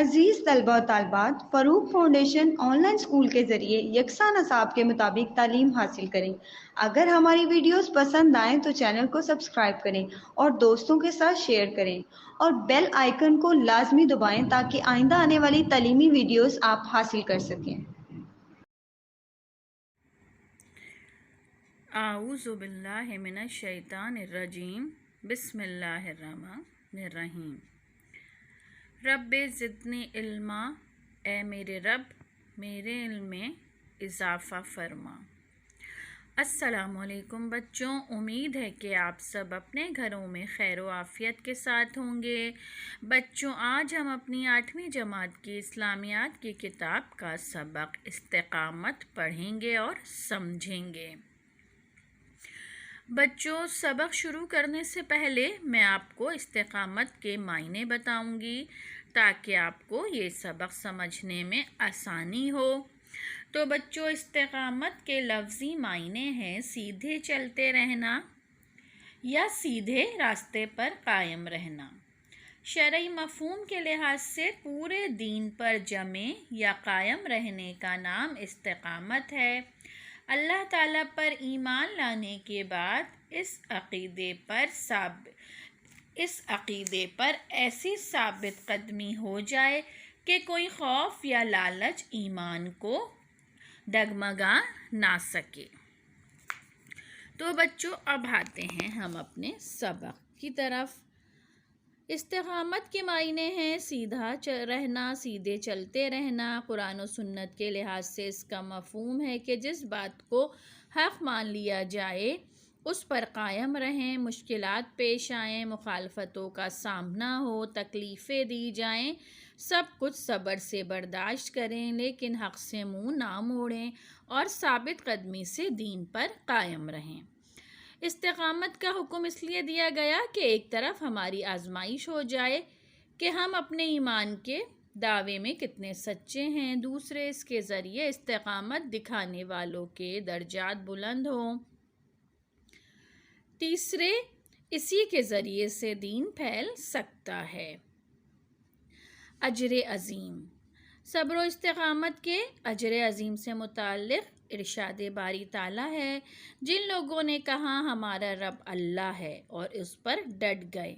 عزیز طلبہ و طالبات، فروغ فاؤنڈیشن آن لائن اسکول کے ذریعے یکساں نصاب کے مطابق تعلیم حاصل کریں۔ اگر ہماری ویڈیوز پسند آئیں تو چینل کو سبسکرائب کریں اور دوستوں کے ساتھ شیئر کریں اور بیل آئیکن کو لازمی دبائیں تاکہ آئندہ آنے والی تعلیمی ویڈیوز آپ حاصل کر سکیں۔ اعوذ باللہ من الشیطان الرجیم، بسم اللہ الرحمن الرحیم۔ رب زدنی علما، اے میرے رب میرے علم میں اضافہ فرما۔ السلام علیکم بچوں، امید ہے کہ آپ سب اپنے گھروں میں خیر و عافیت کے ساتھ ہوں گے۔ بچوں، آج ہم اپنی 8ویں جماعت کی اسلامیات کی کتاب کا سبق استقامت پڑھیں گے اور سمجھیں گے۔ بچوں، سبق شروع کرنے سے پہلے میں آپ کو استقامت کے معنی بتاؤں گی تاکہ آپ کو یہ سبق سمجھنے میں آسانی ہو۔ تو بچوں، استقامت کے لفظی معنی ہیں سیدھے چلتے رہنا یا سیدھے راستے پر قائم رہنا۔ شرعی مفہوم کے لحاظ سے پورے دین پر جمے یا قائم رہنے کا نام استقامت ہے۔ اللہ تعالیٰ پر ایمان لانے کے بعد اس عقیدے پر ایسی ثابت قدمی ہو جائے کہ کوئی خوف یا لالچ ایمان کو ڈگمگا نہ سکے۔ تو بچوں، اب آتے ہیں ہم اپنے سبق کی طرف۔ استقامت کے معنی ہیں سیدھا رہنا، سیدھے چلتے رہنا۔ قرآن و سنت کے لحاظ سے اس کا مفہوم ہے کہ جس بات کو حق مان لیا جائے اس پر قائم رہیں، مشکلات پیش آئیں، مخالفتوں کا سامنا ہو، تکلیفیں دی جائیں، سب کچھ صبر سے برداشت کریں لیکن حق سے منہ نہ موڑیں اور ثابت قدمی سے دین پر قائم رہیں۔ استقامت کا حکم اس لیے دیا گیا کہ ایک طرف ہماری آزمائش ہو جائے کہ ہم اپنے ایمان کے دعوے میں کتنے سچے ہیں، دوسرے اس کے ذریعے استقامت دکھانے والوں کے درجات بلند ہوں، تیسرے اسی کے ذریعے سے دین پھیل سکتا ہے۔ اجر عظیم۔ صبر و استقامت کے اجر عظیم سے متعلق ارشاد باری تعالیٰ ہے، جن لوگوں نے کہا ہمارا رب اللہ ہے اور اس پر ڈٹ گئے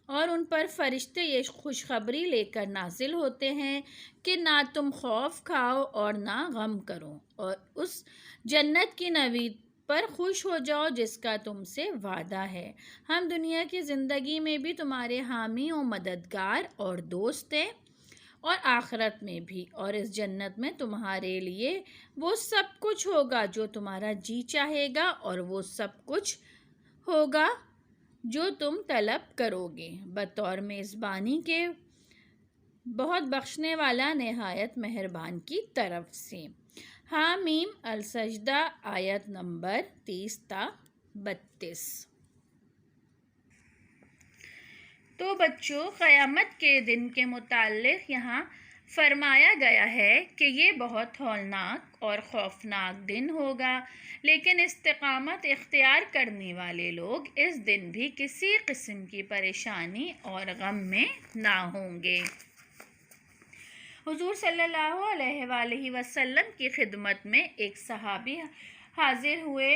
اور ان پر فرشتے یہ خوشخبری لے کر نازل ہوتے ہیں کہ نہ تم خوف کھاؤ اور نہ غم کرو اور اس جنت کی نوید پر خوش ہو جاؤ جس کا تم سے وعدہ ہے، ہم دنیا کی زندگی میں بھی تمہارے حامی و مددگار اور دوست ہیں اور آخرت میں بھی، اور اس جنت میں تمہارے لیے وہ سب کچھ ہوگا جو تمہارا جی چاہے گا اور وہ سب کچھ ہوگا جو تم طلب کرو گے، بطور میزبانی کے بہت بخشنے والا نہایت مہربان کی طرف سے۔ حامیم السجدہ آیت نمبر 30 تا 32۔ تو بچوں، قیامت کے دن کے متعلق یہاں فرمایا گیا ہے کہ یہ بہت ہولناک اور خوفناک دن ہوگا، لیکن استقامت اختیار کرنے والے لوگ اس دن بھی کسی قسم کی پریشانی اور غم میں نہ ہوں گے۔ حضور صلی اللہ علیہ وآلہ وسلم کی خدمت میں ایک صحابی حاضر ہوئے،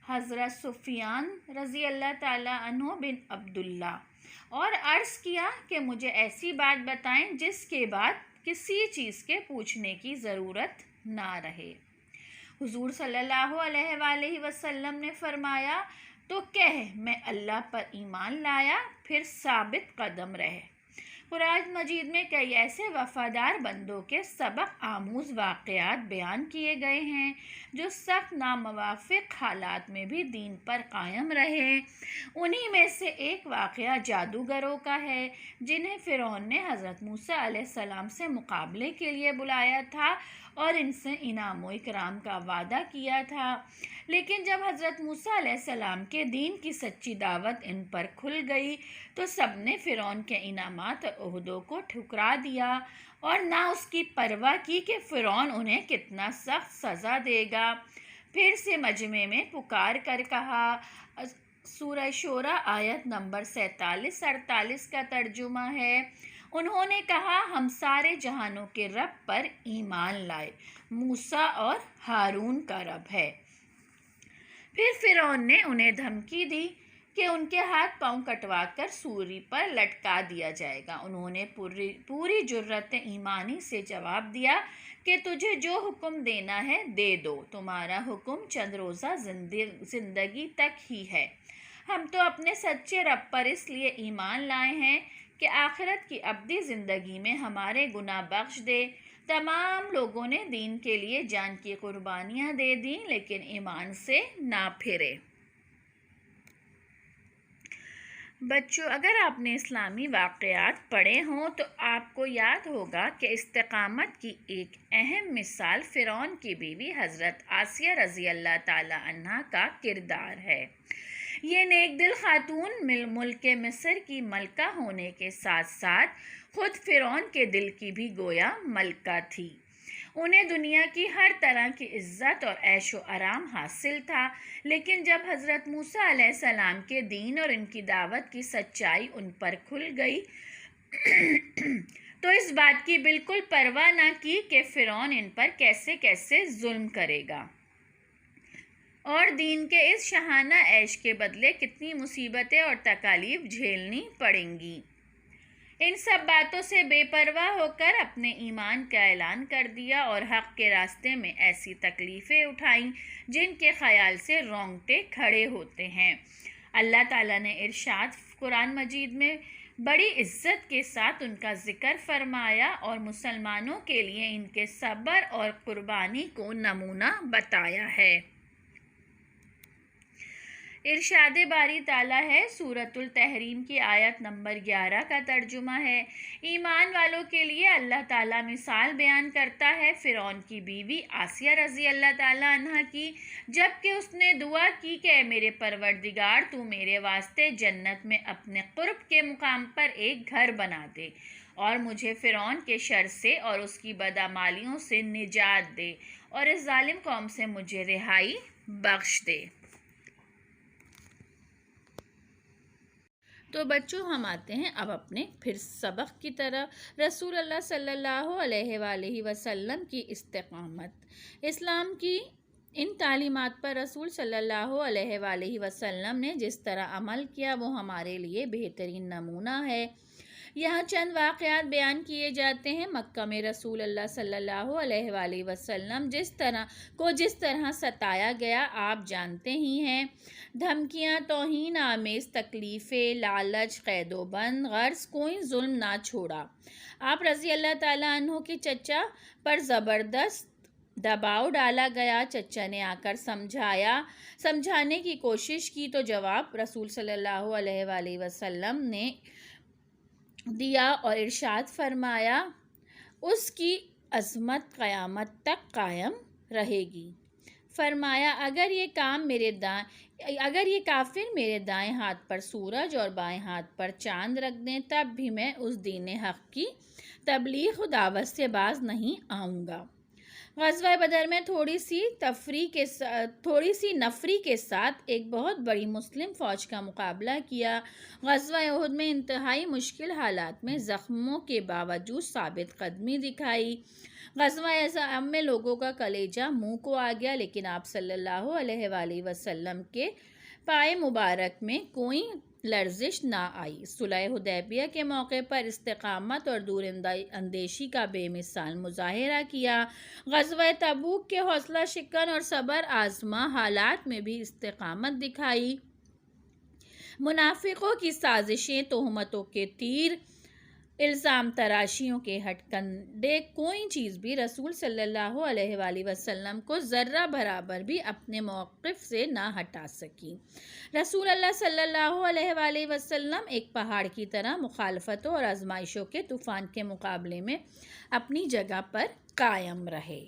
حضرت سفیان رضی اللہ تعالیٰ عنہ بن عبداللہ، اور عرض کیا کہ مجھے ایسی بات بتائیں جس کے بعد کسی چیز کے پوچھنے کی ضرورت نہ رہے۔ حضور صلی اللہ علیہ وآلہ وسلم نے فرمایا، تو کہہ میں اللہ پر ایمان لایا، پھر ثابت قدم رہے۔ قرآن مجید میں کئی ایسے وفادار بندوں کے سبق آموز واقعات بیان کیے گئے ہیں جو سخت ناموافق حالات میں بھی دین پر قائم رہے۔ انہی میں سے ایک واقعہ جادوگروں کا ہے جنہیں فرعون نے حضرت موسیٰ علیہ السلام سے مقابلے کے لیے بلایا تھا اور ان سے انعام و اکرام کا وعدہ کیا تھا، لیکن جب حضرت موسیٰ علیہ السلام کے دین کی سچی دعوت ان پر کھل گئی تو سب نے فرعون کے انعامات اور عہدوں کو ٹھکرا دیا اور نہ اس کی پرواہ کی کہ فرعون انہیں کتنا سخت سزا دے گا۔ پھر سے مجمع میں پکار کر کہا۔ سورہ شورى آیت نمبر 47-48 کا ترجمہ ہے، انہوں نے کہا ہم سارے جہانوں کے رب پر ایمان لائے، موسیٰ اور ہارون کا رب ہے۔ پھر فرعون نے انہیں دھمکی دی کہ ان کے ہاتھ پاؤں کٹوا کر سولی پر لٹکا دیا جائے گا۔ انہوں نے پوری جرأت ایمانی سے جواب دیا کہ تجھے جو حکم دینا ہے دے دو، تمہارا حکم چند روزہ زندگی تک ہی ہے۔ ہم تو اپنے سچے رب پر اس لیے ایمان لائے ہیں کہ آخرت کی ابدی زندگی میں ہمارے گناہ بخش دے۔ تمام لوگوں نے دین کے لیے جان کی قربانیاں دے دیں لیکن ایمان سے نہ پھرے۔ بچوں، اگر آپ نے اسلامی واقعات پڑھے ہوں تو آپ کو یاد ہوگا کہ استقامت کی ایک اہم مثال فرعون کی بیوی حضرت آسیہ رضی اللہ تعالی عنہا کا کردار ہے۔ یہ نیک دل خاتون ملک مصر کی ملکہ ہونے کے ساتھ ساتھ خود فرعون کے دل کی بھی گویا ملکہ تھی۔ انہیں دنیا کی ہر طرح کی عزت اور عیش و آرام حاصل تھا، لیکن جب حضرت موسیٰ علیہ السلام کے دین اور ان کی دعوت کی سچائی ان پر کھل گئی تو اس بات کی بالکل پرواہ نہ کی کہ فرعون ان پر کیسے کیسے ظلم کرے گا اور دین کے اس شاہانہ عیش کے بدلے کتنی مصیبتیں اور تکالیف جھیلنی پڑیں گی۔ ان سب باتوں سے بے پرواہ ہو کر اپنے ایمان کا اعلان کر دیا اور حق کے راستے میں ایسی تکلیفیں اٹھائیں جن کے خیال سے رونگٹے کھڑے ہوتے ہیں۔ اللہ تعالیٰ نے ارشاد قرآن مجید میں بڑی عزت کے ساتھ ان کا ذکر فرمایا اور مسلمانوں کے لیے ان کے صبر اور قربانی کو نمونہ بتایا ہے۔ ارشاد باری تعالیٰ ہے، سورۃ التحریم کی آیت نمبر 11 کا ترجمہ ہے، ایمان والوں کے لیے اللہ تعالیٰ مثال بیان کرتا ہے فرعون کی بیوی آسیہ رضی اللہ تعالیٰ عنہا کی، جب کہ اس نے دعا کی کہ اے میرے پروردگار تو میرے واسطے جنت میں اپنے قرب کے مقام پر ایک گھر بنا دے اور مجھے فرعون کے شر سے اور اس کی بدعمالیوں سے نجات دے اور اس ظالم قوم سے مجھے رہائی بخش دے۔ تو بچوں، ہم آتے ہیں اب اپنے پھر سبق کی طرف۔ رسول اللہ صلی اللہ علیہ وآلہ وسلم کی استقامت۔ اسلام کی ان تعلیمات پر رسول صلی اللہ علیہ وآلہ وسلم نے جس طرح عمل کیا وہ ہمارے لیے بہترین نمونہ ہے۔ یہاں چند واقعات بیان کیے جاتے ہیں۔ مکہ میں رسول اللہ صلی اللہ علیہ وآلہ وسلم جس طرح ستایا گیا آپ جانتے ہی ہیں۔ دھمکیاں، توہین آمیز تکلیفیں، لالچ، قید و بند، غرض کوئی ظلم نہ چھوڑا۔ آپ رضی اللہ تعالیٰ عنہ کے چچا پر زبردست دباؤ ڈالا گیا۔ چچا نے آ کر سمجھانے کی کوشش کی تو جواب رسول صلی اللہ علیہ وآلہ وسلم نے دیا اور ارشاد فرمایا اس کی عظمت قیامت تک قائم رہے گی۔ فرمایا اگر یہ کافر میرے دائیں ہاتھ پر سورج اور بائیں ہاتھ پر چاند رکھ دیں تب بھی میں اس دین حق کی تبلیغ و دعوت سے باز نہیں آؤں گا۔ غزوہ بدر میں تھوڑی سی نفری کے ساتھ ایک بہت بڑی مسلم فوج کا مقابلہ کیا۔ غزوہ احد میں انتہائی مشکل حالات میں زخموں کے باوجود ثابت قدمی دکھائی۔ غزوہ احزاب میں لوگوں کا کلیجہ منہ کو آ گیا، لیکن آپ صلی اللہ علیہ وآلہ وسلم کے پائے مبارک میں کوئی لرزش نہ آئی۔ صلح حدیبیہ کے موقع پر استقامت اور دور اندیشی کا بے مثال مظاہرہ کیا۔ غزوہ تبوک کے حوصلہ شکن اور صبر آزما حالات میں بھی استقامت دکھائی۔ منافقوں کی سازشیں، تہمتوں کے تیر، الزام تراشیوں کے ہتھ کنڈے، کوئی چیز بھی رسول صلی اللہ علیہ وآلہ وسلم کو ذرہ برابر بھی اپنے موقف سے نہ ہٹا سکی۔ رسول اللہ صلی اللہ علیہ وآلہ وسلم ایک پہاڑ کی طرح مخالفتوں اور آزمائشوں کے طوفان کے مقابلے میں اپنی جگہ پر قائم رہے۔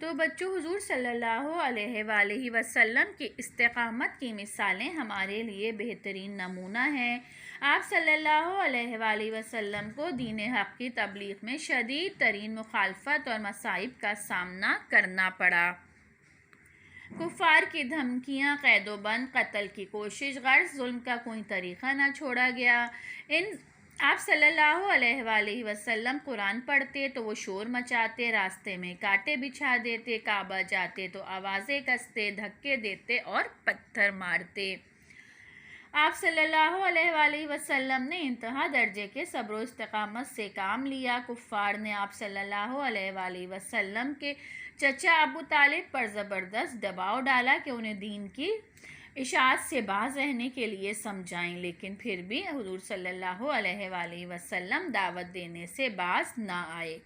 تو بچوں، حضور صلی اللہ علیہ وآلہ وسلم کی استقامت کی مثالیں ہمارے لیے بہترین نمونہ ہیں۔ آپ صلی اللہ علیہ وآلہ وسلم کو دین حق کی تبلیغ میں شدید ترین مخالفت اور مصائب کا سامنا کرنا پڑا۔ کفار کی دھمکیاں، قید و بند، قتل کی کوشش، غرض ظلم کا کوئی طریقہ نہ چھوڑا گیا۔ آپ صلی اللہ علیہ وآلہ وسلم قرآن پڑھتے تو وہ شور مچاتے، راستے میں کانٹے بچھا دیتے، کعبہ جاتے تو آوازیں کستے، دھکے دیتے اور پتھر مارتے۔ آپ صلی اللہ علیہ وآلہ وسلم نے انتہا درجے کے صبر و استقامت سے کام لیا۔ کفار نے آپ صلی اللہ علیہ وآلہ وسلم کے چچا ابو طالب پر زبردست دباؤ ڈالا کہ انہیں دین کی اشاعت سے باز رہنے کے لیے سمجھائیں، لیکن پھر بھی حضور صلی اللہ علیہ وآلہ وسلم دعوت دینے سے باز نہ آئے۔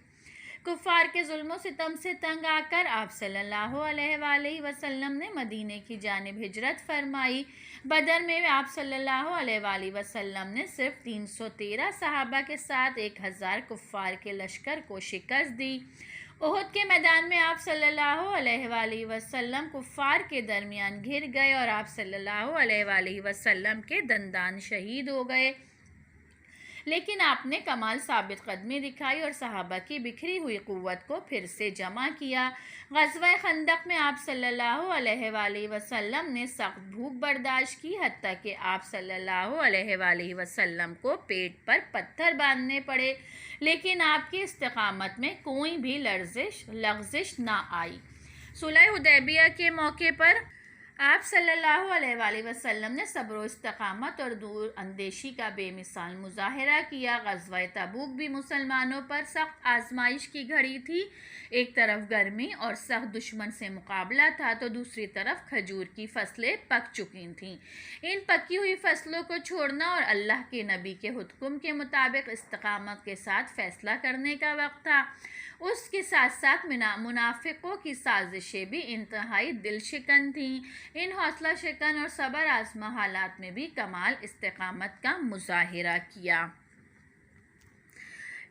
کفار کے ظلم و ستم سے تنگ آ کر آپ صلی اللہ علیہ وآلہ وسلم نے مدینے کی جانب ہجرت فرمائی۔ بدر میں آپ صلی اللہ علیہ وآلہ وسلم نے صرف 313 صحابہ کے ساتھ 1000 کفار کے لشکر کو شکست دی۔ احد کے میدان میں آپ صلی اللہ علیہ وآلہ وسلم کفار کے درمیان گھر گئے اور آپ صلی اللہ علیہ وآلہ وسلم کے دندان شہید ہو گئے، لیکن آپ نے کمال ثابت قدمی دکھائی اور صحابہ کی بکھری ہوئی قوت کو پھر سے جمع کیا۔ غزوہ خندق میں آپ صلی اللہ علیہ وآلہ وسلم نے سخت بھوک برداشت کی، حتیٰ کہ آپ صلی اللہ علیہ وآلہ وسلم کو پیٹ پر پتھر باندھنے پڑے، لیکن آپ کی استقامت میں کوئی بھی لغزش نہ آئی۔ صلح حدیبیہ کے موقع پر آپ صلی اللہ علیہ وآلہ وسلم نے صبر و استقامت اور دور اندیشی کا بے مثال مظاہرہ کیا۔ غزوہ تبوک بھی مسلمانوں پر سخت آزمائش کی گھڑی تھی۔ ایک طرف گرمی اور سخت دشمن سے مقابلہ تھا تو دوسری طرف کھجور کی فصلیں پک چکی تھیں۔ ان پکی ہوئی فصلوں کو چھوڑنا اور اللہ کے نبی کے حکم کے مطابق استقامت کے ساتھ فیصلہ کرنے کا وقت تھا۔ اس کے ساتھ ساتھ منافقوں کی سازشیں بھی انتہائی دل شکن تھیں۔ ان حوصلہ شکن اور صبر آزما حالات میں بھی کمال استقامت کا مظاہرہ کیا۔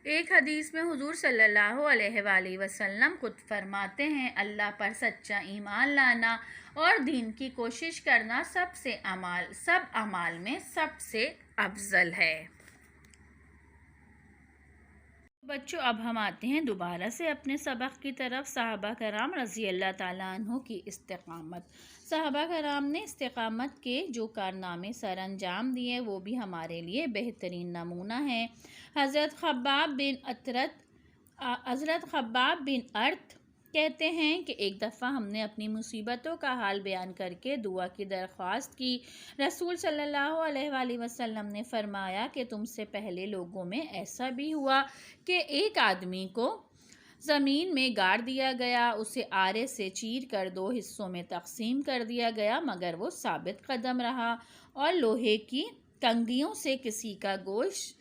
ایک حدیث میں حضور صلی اللہ علیہ وآلہ وسلم خود فرماتے ہیں، اللہ پر سچا ایمان لانا اور دین کی کوشش کرنا سب اعمال میں سب سے افضل ہے۔ بچوں، اب ہم آتے ہیں دوبارہ سے اپنے سبق کی طرف۔ صحابہ کرام رضی اللہ تعالیٰ عنہ کی استقامت۔ صحابہ کرام نے استقامت کے جو کارنامے سر انجام دیے وہ بھی ہمارے لیے بہترین نمونہ ہیں۔ حضرت خباب بن ارت کہتے ہیں کہ ایک دفعہ ہم نے اپنی مصیبتوں کا حال بیان کر کے دعا کی درخواست کی۔ رسول صلی اللہ علیہ وآلہ وسلم نے فرمایا کہ تم سے پہلے لوگوں میں ایسا بھی ہوا کہ ایک آدمی کو زمین میں گاڑ دیا گیا، اسے آرے سے چیر کر 2 حصوں میں تقسیم کر دیا گیا، مگر وہ ثابت قدم رہا، اور لوہے کی کنگھیوں سے کسی کا گوشت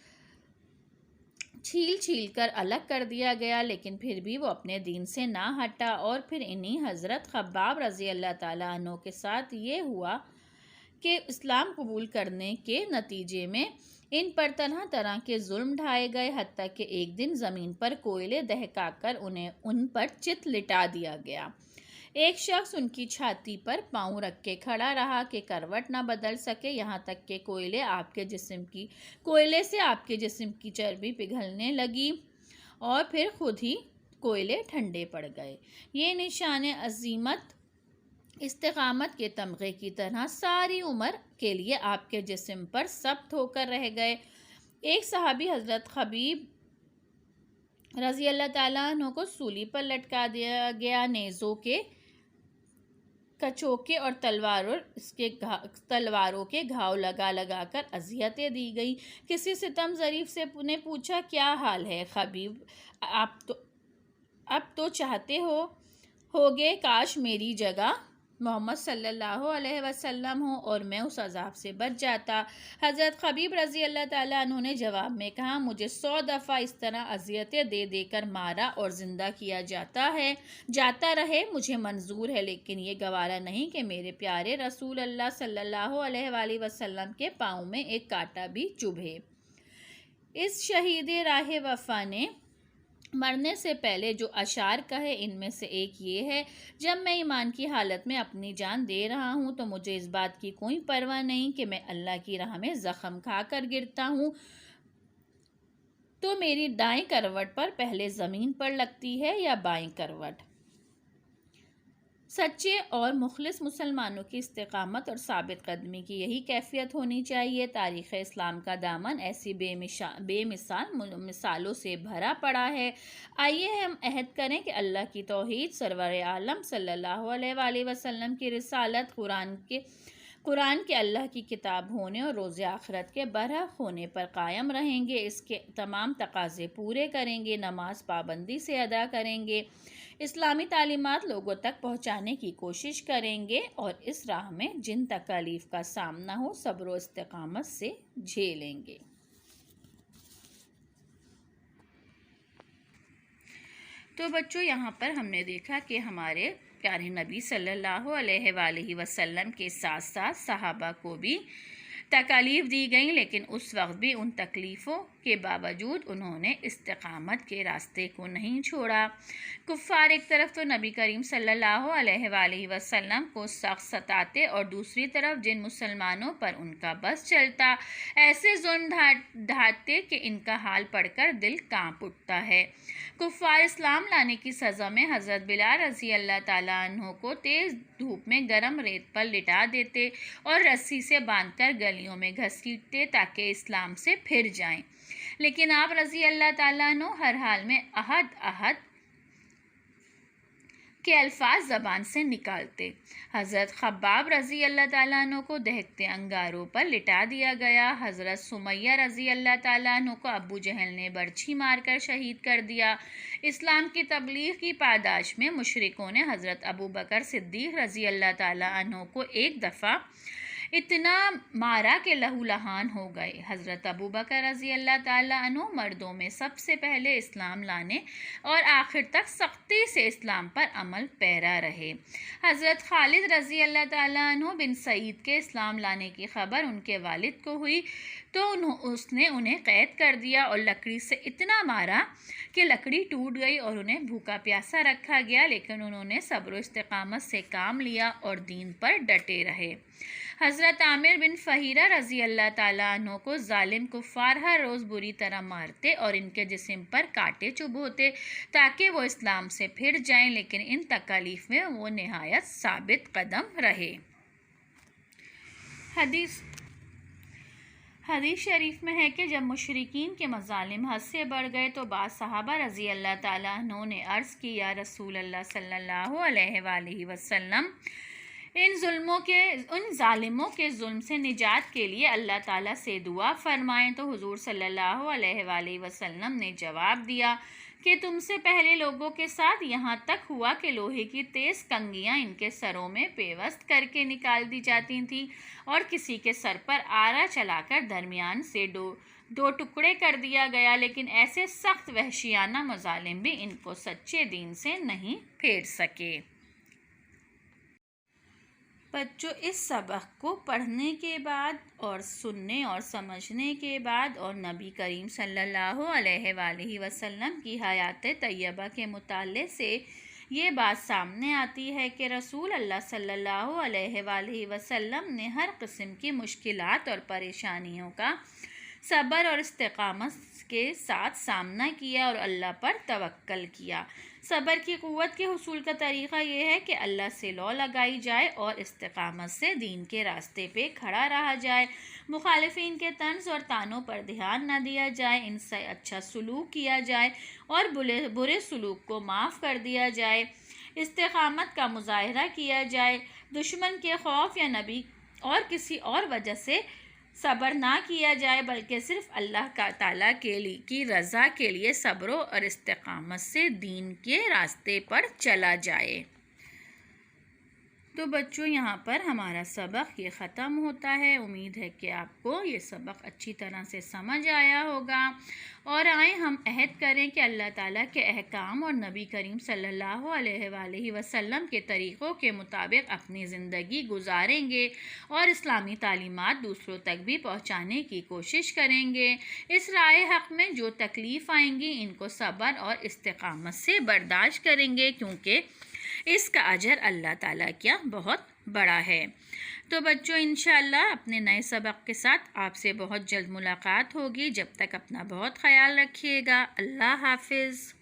چھیل کر الگ کر دیا گیا، لیکن پھر بھی وہ اپنے دین سے نہ ہٹا۔ اور پھر انہی حضرت خباب رضی اللہ تعالیٰ عنہ کے ساتھ یہ ہوا کہ اسلام قبول کرنے کے نتیجے میں ان پر طرح طرح کے ظلم ڈھائے گئے، حتیٰ کہ ایک دن زمین پر کوئلے دہکا کر ان پر چت لٹا دیا گیا۔ ایک شخص ان کی چھاتی پر پاؤں رکھ کے کھڑا رہا کہ کروٹ نہ بدل سکے، یہاں تک کہ کوئلے سے آپ کے جسم کی چربی پگھلنے لگی اور پھر خود ہی کوئلے ٹھنڈے پڑ گئے۔ یہ نشان عزیمت استقامت کے تمغے کی طرح ساری عمر کے لیے آپ کے جسم پر ثبت ہو کر رہ گئے۔ ایک صحابی حضرت خبیب رضی اللہ تعالیٰ عنہ کو سولی پر لٹکا دیا گیا، نیزوں کے کچوکے اور تلواروں کے گھاؤ لگا کر اذیتیں دی گئی۔ کسی ستم ظریف نے پوچھا، کیا حال ہے خبیب؟ اب تو چاہتے ہوگے کاش میری جگہ محمد صلی اللہ علیہ وسلم ہو اور میں اس عذاب سے بچ جاتا۔ حضرت خبیب رضی اللہ تعالیٰ عنہ نے جواب میں کہا، مجھے 100 دفعہ اس طرح اذیتیں دے کر مارا اور زندہ کیا جاتا رہے مجھے منظور ہے، لیکن یہ گوارا نہیں کہ میرے پیارے رسول اللہ صلی اللہ علیہ وآلہ وسلم کے پاؤں میں ایک کانٹا بھی چبھے۔ اس شہید راہ وفا نے مرنے سے پہلے جو اشعار کہے ان میں سے ایک یہ ہے، جب میں ایمان کی حالت میں اپنی جان دے رہا ہوں تو مجھے اس بات کی کوئی پرواہ نہیں کہ میں اللہ کی راہ میں زخم کھا کر گرتا ہوں تو میری دائیں کروٹ پر پہلے زمین پر لگتی ہے یا بائیں کروٹ۔ سچے اور مخلص مسلمانوں کی استقامت اور ثابت قدمی کی یہی کیفیت ہونی چاہیے۔ تاریخ اسلام کا دامن ایسی بے مثال مثالوں سے بھرا پڑا ہے۔ آئیے ہم عہد کریں کہ اللہ کی توحید، سرور عالم صلی اللہ علیہ وآلہ وسلم کی رسالت، قرآن کے اللہ کی کتاب ہونے اور روز آخرت کے برحق ہونے پر قائم رہیں گے، اس کے تمام تقاضے پورے کریں گے، نماز پابندی سے ادا کریں گے، اسلامی تعلیمات لوگوں تک پہنچانے کی کوشش کریں گے اور اس راہ میں جن تکالیف کا سامنا ہو صبر و استقامت سے جھیلیں گے۔ تو بچوں یہاں پر ہم نے دیکھا کہ ہمارے پیارے نبی صلی اللہ علیہ وآلہ وسلم کے ساتھ ساتھ صحابہ کو بھی تکالیف دی گئیں، لیکن اس وقت بھی ان تکلیفوں کے باوجود انہوں نے استقامت کے راستے کو نہیں چھوڑا۔ کفار ایک طرف تو نبی کریم صلی اللہ علیہ وآلہ وسلم کو سخت ستاتے اور دوسری طرف جن مسلمانوں پر ان کا بس چلتا ایسے ظلم ڈھاتے کہ ان کا حال پڑھ کر دل کانپ اٹھتا ہے۔ کفار اسلام لانے کی سزا میں حضرت بلال رضی اللہ تعالیٰ عنہ کو تیز دھوپ میں گرم ریت پر لٹا دیتے اور رسی سے باندھ کر گلیوں میں گھسیٹتے تاکہ اسلام سے پھر جائیں، لیکن آپ رضی اللہ تعالیٰ عنہ ہر حال میں احد احد کے الفاظ زبان سے نکالتے۔ حضرت خباب رضی اللہ تعالیٰ عنہ کو دہکتے انگاروں پر لٹا دیا گیا۔ حضرت سمیہ رضی اللہ تعالیٰ عنہ کو ابو جہل نے برچھی مار کر شہید کر دیا۔ اسلام کی تبلیغ کی پاداش میں مشرکوں نے حضرت ابو بکر صدیق رضی اللہ تعالیٰ عنہ کو ایک دفعہ اتنا مارا کہ لہو لہان ہو گئے۔ حضرت ابو بکر رضی اللہ تعالیٰ عنہ مردوں میں سب سے پہلے اسلام لانے اور آخر تک سختی سے اسلام پر عمل پیرا رہے۔ حضرت خالد رضی اللہ تعالیٰ عنہ بن سعید کے اسلام لانے کی خبر ان کے والد کو ہوئی تو اس نے انہیں قید کر دیا اور لکڑی سے اتنا مارا کہ لکڑی ٹوٹ گئی اور انہیں بھوکا پیاسا رکھا گیا، لیکن انہوں نے صبر و استقامت سے کام لیا اور دین پر ڈٹے رہے۔ حضرت عامر بن فہیرہ رضی اللہ تعالیٰ عنہ کو ظالم کفار ہر روز بری طرح مارتے اور ان کے جسم پر کانٹے چبھوتے تاکہ وہ اسلام سے پھر جائیں، لیکن ان تکالیف میں وہ نہایت ثابت قدم رہے۔ حدیث شریف میں ہے کہ جب مشرکین کے مظالم حد سے بڑھ گئے تو بعض صحابہ رضی اللہ تعالیٰ عنہ نے عرض کی، یا رسول اللہ صلی اللہ علیہ وآلہ وسلم، ان ظالموں کے ظلم سے نجات کے لیے اللہ تعالیٰ سے دعا فرمائیں۔ تو حضور صلی اللہ علیہ وآلہ وسلم نے جواب دیا کہ تم سے پہلے لوگوں کے ساتھ یہاں تک ہوا کہ لوہے کی تیز کنگھیاں ان کے سروں میں پیوست کر کے نکال دی جاتی تھیں اور کسی کے سر پر آرا چلا کر درمیان سے دو ٹکڑے کر دیا گیا، لیکن ایسے سخت وحشیانہ مظالم بھی ان کو سچے دین سے نہیں پھیر سکے۔ بچوں اس سبق کو پڑھنے کے بعد اور سننے اور سمجھنے کے بعد اور نبی کریم صلی اللہ علیہ وآلہ وسلم کی حیات طیبہ کے مطالعے سے یہ بات سامنے آتی ہے کہ رسول اللہ صلی اللہ علیہ وآلہ وسلم نے ہر قسم کی مشکلات اور پریشانیوں کا صبر اور استقامت کے ساتھ سامنا کیا اور اللہ پر توکل کیا۔ صبر کی قوت کے حصول کا طریقہ یہ ہے کہ اللہ سے لو لگائی جائے اور استقامت سے دین کے راستے پہ کھڑا رہا جائے، مخالفین کے طنز اور طعنوں پر دھیان نہ دیا جائے، ان سے اچھا سلوک کیا جائے اور برے سلوک کو معاف کر دیا جائے، استقامت کا مظاہرہ کیا جائے، دشمن کے خوف یا نبی اور کسی اور وجہ سے صبر نہ کیا جائے بلکہ صرف اللہ تعالیٰ کی رضا کے لیے صبر اور استقامت سے دین کے راستے پر چلا جائے۔ تو بچوں یہاں پر ہمارا سبق یہ ختم ہوتا ہے۔ امید ہے کہ آپ کو یہ سبق اچھی طرح سے سمجھ آیا ہوگا، اور آئیں ہم عہد کریں کہ اللہ تعالیٰ کے احکام اور نبی کریم صلی اللہ علیہ وآلہ وسلم کے طریقوں کے مطابق اپنی زندگی گزاریں گے اور اسلامی تعلیمات دوسروں تک بھی پہنچانے کی کوشش کریں گے۔ اس راہ حق میں جو تکلیف آئیں گی ان کو صبر اور استقامت سے برداشت کریں گے، کیونکہ اس کا اجر اللہ تعالیٰ کیا بہت بڑا ہے۔ تو بچوں انشاءاللہ اپنے نئے سبق کے ساتھ آپ سے بہت جلد ملاقات ہوگی۔ جب تک اپنا بہت خیال رکھیے گا۔ اللہ حافظ۔